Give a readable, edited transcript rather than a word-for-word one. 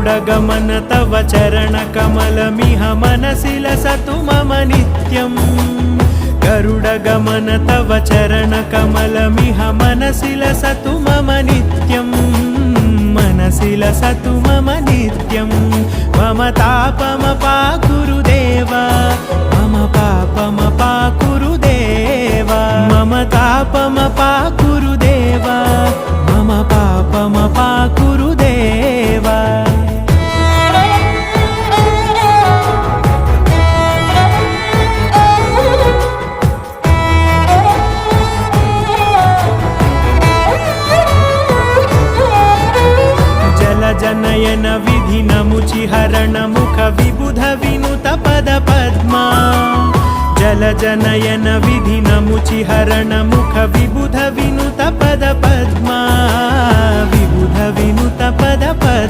गरुडगमन तव चरणकमलमिह मनसि लसतु मम नित्यम् गरुडगमन तव चरणकमलमिह मनसि लसतु मम नित्यम् मनसि लसतु मम नित्यं मम तापमपाकुरु देवा मम पापमपाकुरु देवा मम तापमपाकुरु देवा मम पापमपाकुरु देवा जनयन विधि नमुचिहरण मुख विबुध विनुत पद पद्मा जल जनयन विधि नमुचिहरण मुख विबुध विनुत पद पद्मा विबुध विनुत पद पद्मा।